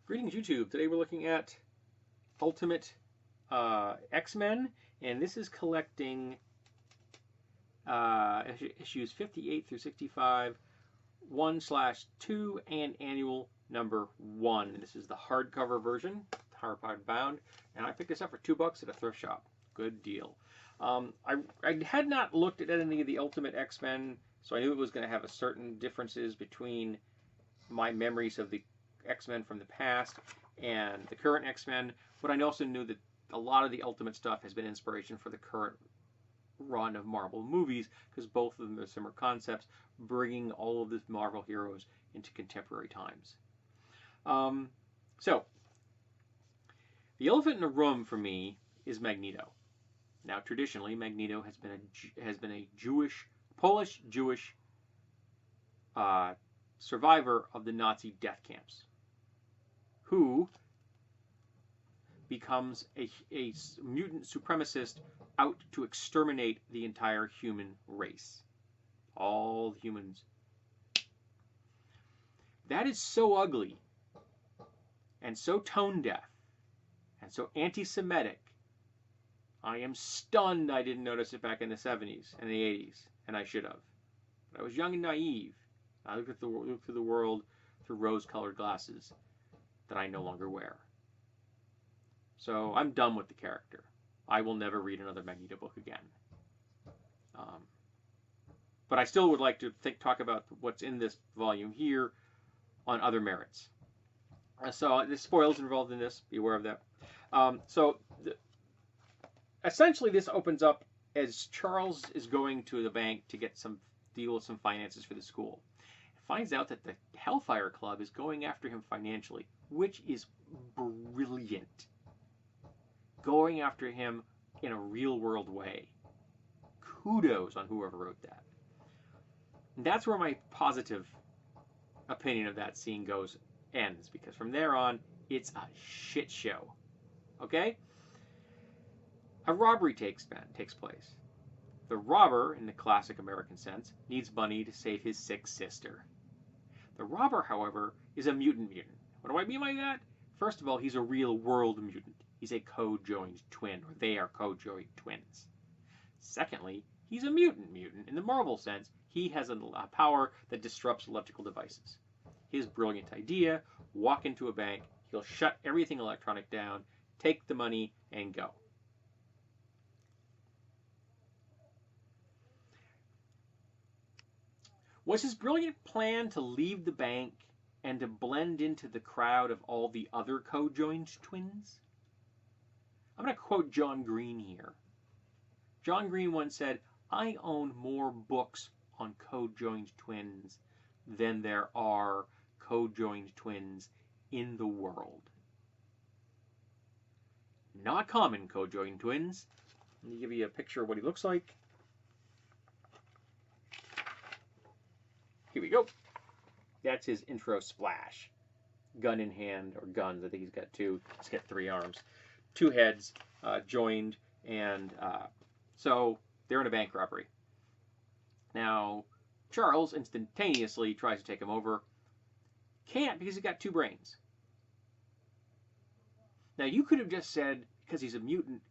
Greetings, YouTube. Today we're looking at Ultimate X-Men, and this is collecting issues 58 through 65, 1/2, and annual number 1. This is the hardcover version, hardbound, and I picked this up for $2 at a thrift shop. Good deal. I had not looked at any of the Ultimate X-Men, so I knew it was going to have a certain differences between my memories of the X-Men from the past and the current X-Men, but I also knew that a lot of the Ultimate stuff has been inspiration for the current run of Marvel movies, because both of them are similar concepts, bringing all of the Marvel heroes into contemporary times. So, the elephant in the room for me is Magneto. Now, traditionally, Magneto has been a Polish Jewish survivor of the Nazi death camps, who becomes a mutant supremacist out to exterminate the entire human race. All humans. That is so ugly and so tone deaf and so anti-Semitic. I am stunned I didn't notice it back in the 70s and the 80s, and I should have. But I was young and naive. I looked through the world through rose-colored glasses that I no longer wear. So I'm done with the character. I will never read another Magneto book again. But I still would like to talk about what's in this volume here on other merits. So there's spoilers involved in this. Be aware of that. Essentially, this opens up as Charles is going to the bank to get deal with some finances for the school. Finds out that the Hellfire Club is going after him financially, which is brilliant. Going after him in a real-world way. Kudos on whoever wrote that. And that's where my positive opinion of that scene ends, because from there on, it's a shit show. Okay? A robbery takes place. The robber, in the classic American sense, needs money to save his sick sister. The robber, however, is a mutant. What do I mean by that? First of all, he's a real-world mutant. He's a co-joined twin, or they are co-joined twins. Secondly, he's a mutant in the Marvel sense. He has a power that disrupts electrical devices. His brilliant idea, walk into a bank, he'll shut everything electronic down, take the money, and go. Was his brilliant plan to leave the bank and to blend into the crowd of all the other co-joined twins? I'm going to quote John Green here. John Green once said, "I own more books on co-joined twins than there are co-joined twins in the world." Not common, co-joined twins. Let me give you a picture of what he looks like. Here we go. That's his intro splash. Gun in hand, or guns. I think he's got two. He's got 3 arms. 2 heads joined, and so they're in a bank robbery. Now, Charles instantaneously tries to take him over. Can't, because he's got 2 brains. Now, you could have just said, because he's a mutant,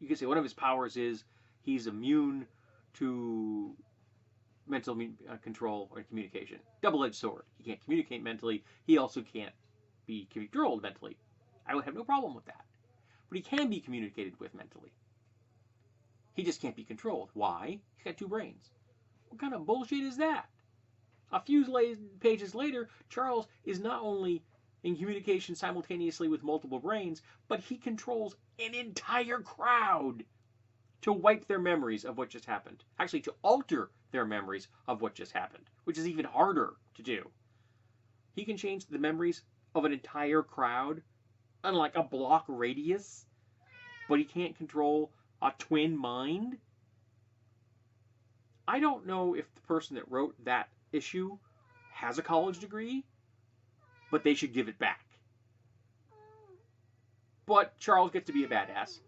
you could say one of his powers is he's immune to mental control or communication. Double-edged sword. He can't communicate mentally. He also can't be controlled mentally. I would have no problem with that. But he can be communicated with mentally. He just can't be controlled. Why? He's got 2 brains. What kind of bullshit is that? A few pages later, Charles is not only in communication simultaneously with multiple brains, but he controls an entire crowd to wipe their memories of what just happened. Actually, to alter their memories of what just happened, which is even harder to do. He can change the memories of an entire crowd on like a block radius, but he can't control a twin mind. I don't know if the person that wrote that issue has a college degree, but they should give it back. But Charles gets to be a badass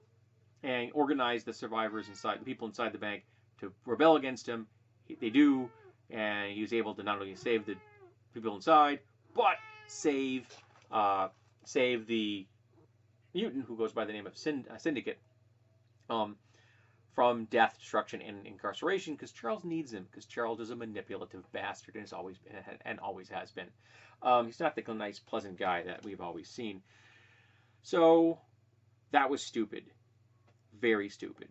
and organize the survivors inside, the people inside the bank, to rebel against him. They do, and he was able to not only save the people inside, but save save the mutant who goes by the name of Syndicate um, from death, destruction, and incarceration because Charles needs him because Charles is a manipulative bastard and has always been and always has been. He's not the nice, pleasant guy that we've always seen. So that was stupid, very stupid.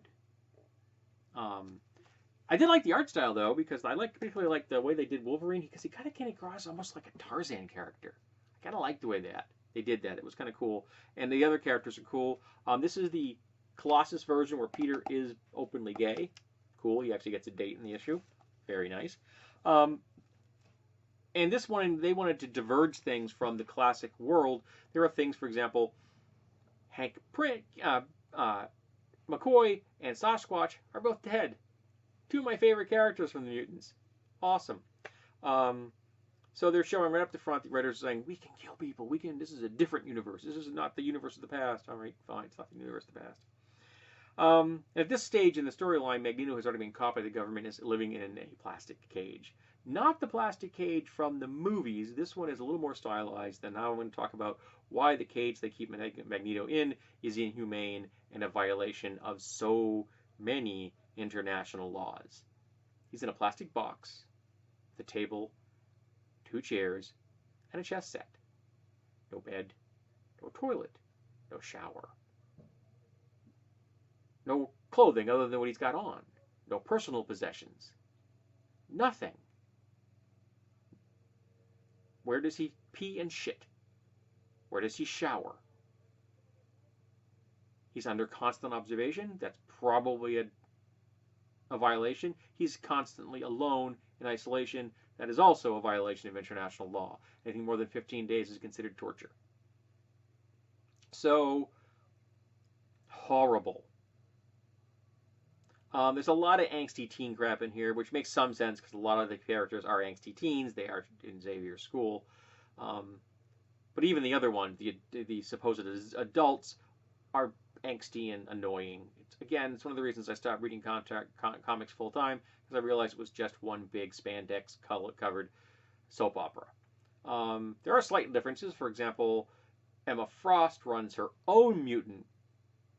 I did like the art style though because I particularly like the way they did Wolverine because he kind of came across almost like a Tarzan character. I kind of liked the way that they did that. It was kind of cool, and the other characters are cool. This is the Colossus version where Peter is openly gay. Cool. He actually gets a date in the issue. Very nice. And this one, they wanted to diverge things from the classic world. There are things, for example, Hank McCoy and Sasquatch are both dead. Two of my favorite characters from the Mutants. Awesome. So they're showing right up the front, the writers are saying, we can kill people. This is a different universe. This is not the universe of the past. All right, fine. It's not the universe of the past. At this stage in the storyline, Magneto has already been caught by the government as living in a plastic cage. Not the plastic cage from the movies. This one is a little more stylized. And now I'm going to talk about why the cage they keep Magneto in is inhumane and a violation of so many international laws. He's in a plastic box, the table, 2 chairs, and a chess set. No bed, no toilet, no shower. No clothing other than what he's got on. No personal possessions. Nothing. Where does he pee and shit? Where does he shower? He's under constant observation. That's probably a violation. He's constantly alone in isolation. That is also a violation of international law. Anything more than 15 days is considered torture. So, horrible. There's a lot of angsty teen crap in here, which makes some sense because a lot of the characters are angsty teens. They are in Xavier's school. But even the other one, the supposed adults, are angsty and annoying. It's one of the reasons I stopped reading comics full time because I realized it was just one big spandex covered soap opera. There are slight differences. For example, Emma Frost runs her own mutant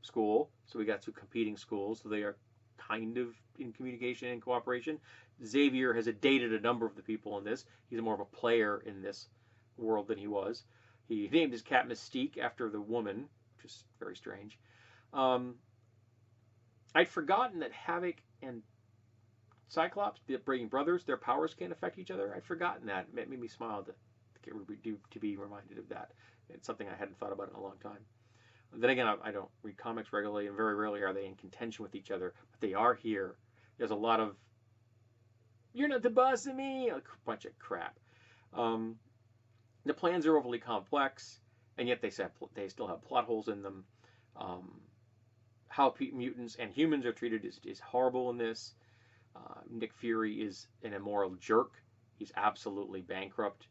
school, so we got 2 competing schools, so they are kind of in communication and cooperation. Xavier has dated a number of the people in this. He's more of a player in this world than he was. He named his cat Mystique after the woman, which is very strange. I'd forgotten that Havoc and Cyclops, the Breaking Brothers, their powers can't affect each other. I'd forgotten that. It made me smile to be reminded of that. It's something I hadn't thought about in a long time. Then again, I don't read comics regularly, and very rarely are they in contention with each other, but they are here. There's a lot of, you're not the boss of me, a bunch of crap. The plans are overly complex, and yet they still have plot holes in them. How mutants and humans are treated is horrible in this. Nick Fury is an immoral jerk. He's absolutely bankrupt.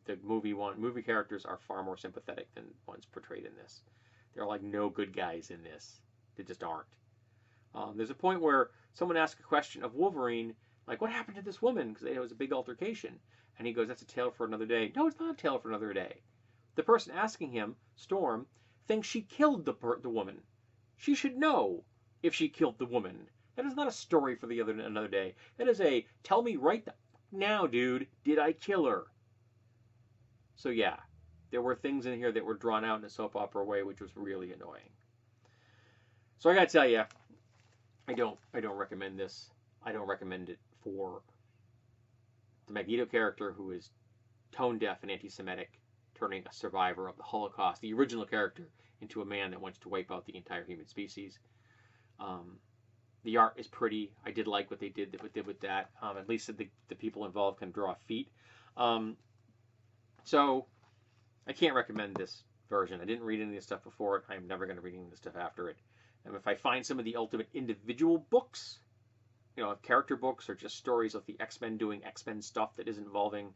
The movie characters are far more sympathetic than ones portrayed in this. There are like no good guys in this. They just aren't. There's a point where someone asks a question of Wolverine, like, what happened to this woman? Because it was a big altercation. And he goes, that's a tale for another day. No, it's not a tale for another day. The person asking him, Storm, thinks she killed the woman. She should know if she killed the woman. That is not a story for another day. That is a, tell me right now, dude, did I kill her? So yeah, there were things in here that were drawn out in a soap opera way, which was really annoying. So I gotta tell you, I don't recommend this. I don't recommend it for the Magneto character who is tone deaf and anti-Semitic, turning a survivor of the Holocaust, the original character, into a man that wants to wipe out the entire human species. The art is pretty. I did like what they did with that. At least the people involved can draw feet. So I can't recommend this version. I didn't read any of this stuff before it. I'm never going to read any of this stuff after it. And if I find some of the ultimate individual books, character books or just stories of the X-Men doing X-Men stuff that is involving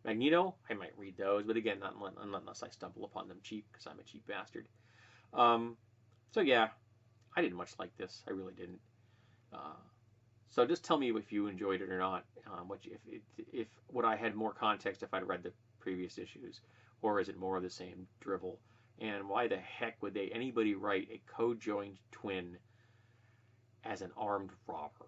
Magneto, I might read those. But again, not unless I stumble upon them cheap, because I'm a cheap bastard. So yeah, I didn't much like this. I really didn't. So just tell me if you enjoyed it or not. If would I had more context if I'd read the previous issues, or is it more of the same drivel? And why the heck would anybody write a co-joined twin as an armed robber?